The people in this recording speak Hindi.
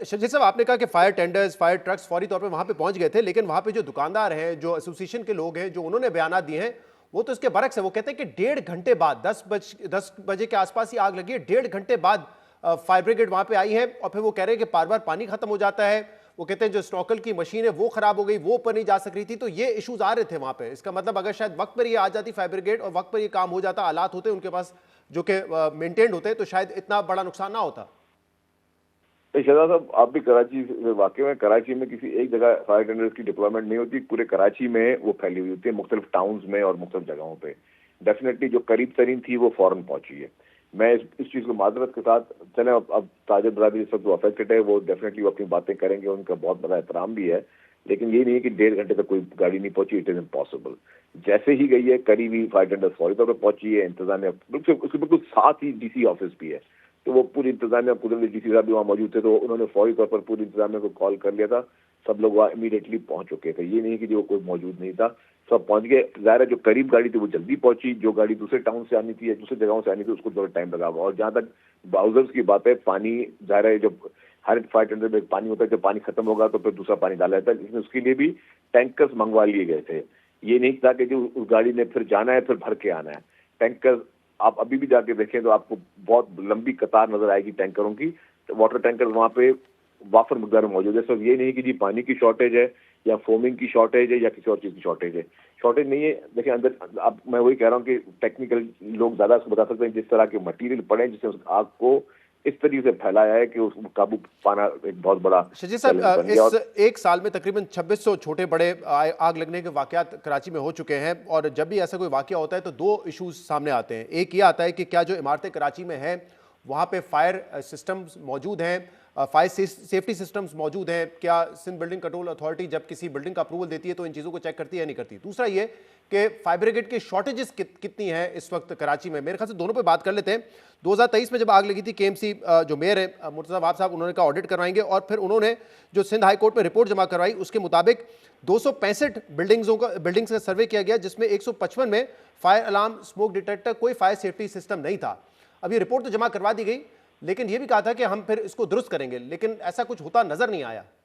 शर्जील साहब, आपने कहा कि फायर टेंडर्स, फायर ट्रक्स फौरी तौर पे वहां पे पहुंच गए थे, लेकिन वहां पे जो दुकानदार हैं, जो एसोसिएशन के लोग हैं, जो उन्होंने बयान दिए हैं, वो तो इसके बरक्स है। वो कहते हैं कि 1.5 घंटे बाद 10 बजे के आसपास ही आग लगी है। 1.5 घंटे बाद फायर ब्रिगेड वहां पे आई है और फिर वो कह रहे हैं कि बार बार पानी खत्म हो जाता है। वो कहते हैं जो स्नॉकल की मशीन है वो खराब हो गई, वो ऊपर नहीं जा सक रही थी। तो ये इश्यूज आ रहे थे वहां पे। इसका मतलब अगर शायद वक्त पर ये आ जाती फायर ब्रिगेड और वक्त पर ये काम हो जाता, आलात होते उनके पास जो कि मेंटेन्ड होते, तो शायद इतना बड़ा नुकसान ना होता। शहजाद साहब, आप भी कराची से वाकई में, कराची में किसी एक जगह फायर टेंडर्स की डिप्लॉयमेंट नहीं होती, पूरे कराची में वो फैली हुई होती है, मुख्तलिफ टाउन्स में और मुख्तलिफ जगहों पे। डेफिनेटली जो करीब तरीन थी वो फौरन पहुंची है। मैं इस चीज को माजरत के साथ, चले अब ताजर बरादरी इस वक्त जो अफेक्टेड है वो डेफिनेटली वो अपनी बातें करेंगे, उनका बहुत बड़ा एहतराम भी है, लेकिन ये नहीं है कि 1.5 घंटे तक कोई गाड़ी नहीं पहुंची। It is impossible. जैसे ही गई है करीब ही फायर टेंडर्स फौरी तौर पर पहुंची है। इंतजामिया उसके बिल्कुल साथ ही डीसी ऑफिस भी है, तो वो पूरी इंतजामिया, कुदरती डीसी साहब भी वहाँ मौजूद थे, तो उन्होंने फौरी तौर पर पूरी इंतजामिया को कॉल कर लिया था। सब लोग वहाँ इमीडिएटली पहुंच चुके थे। ये नहीं कि जो कोई मौजूद नहीं था, सब पहुंच गए। ज़ाहिर है जो करीब गाड़ी थी वो जल्दी पहुंची, जो गाड़ी दूसरे टाउन से आनी थी या दूसरी जगहों से आनी थी उसको थोड़ा टाइम लगा हुआ। और जहाँ तक ब्राउजर्स की बात है, पानी ज़ाहिर है जब हर फायर टेंडर में पानी होता है, जब पानी खत्म होगा तो फिर दूसरा पानी डाला जाता है, इसमें उसके लिए भी टैंकर्स मंगवा लिए गए थे। ये नहीं था कि जो उस गाड़ी ने फिर जाना है फिर भर के आना है। टैंकर आप अभी भी जाके देखें तो आपको बहुत लंबी कतार नजर आएगी टैंकरों की। तो वाटर टैंकर वहाँ पे वाफर मकदार में मौजूद है। सब ये नहीं कि जी पानी की शॉर्टेज है या फोमिंग की शॉर्टेज है या किसी और चीज की शॉर्टेज है। शॉर्टेज नहीं है। देखिए अंदर, अब मैं वही कह रहा हूँ कि टेक्निकल लोग ज्यादा बता सकते हैं, जिस तरह के मटेरियल पड़े जिससे उस आग को इस तरीके से फैलाया है कि उसको काबू पाना एक बहुत बड़ा शर्जील चैलेंज साहब, बन गया। इस एक साल में तकरीबन 2600 छोटे बड़े आग लगने के वाकयात कराची में हो चुके हैं। और जब भी ऐसा कोई वाकया होता है तो दो इश्यूज सामने आते हैं। एक ये आता है कि क्या जो इमारतें कराची में हैं वहाँ पे फायर सिस्टम्स मौजूद हैं, फायर सेफ्टी सिस्टम्स मौजूद हैं। क्या सिंध बिल्डिंग कंट्रोल अथॉरिटी जब किसी बिल्डिंग का अप्रूवल देती है तो इन चीज़ों को चेक करती है या नहीं करती? दूसरा ये कि फायर ब्रिगेड की शॉर्टेजेस कितनी हैं इस वक्त कराची में? मेरे ख्याल से दोनों पे बात कर लेते हैं। 2023 में जब आग लगी थी, केएमसी जो मेयर है मुर्तज़ा वहाब साहब, उन्होंने कहा ऑडिट करवाएंगे, और फिर उन्होंने जो सिंध हाई कोर्ट में रिपोर्ट जमा करवाई उसके मुताबिक 265 बिल्डिंग्स का सर्वे किया गया, जिसमें 155 में फायर अलार्म, स्मोक डिटेक्टर, कोई फायर सेफ्टी सिस्टम नहीं था। अब ये रिपोर्ट तो जमा करवा दी गई, लेकिन ये भी कहा था कि हम फिर इसको दुरुस्त करेंगे, लेकिन ऐसा कुछ होता नजर नहीं आया।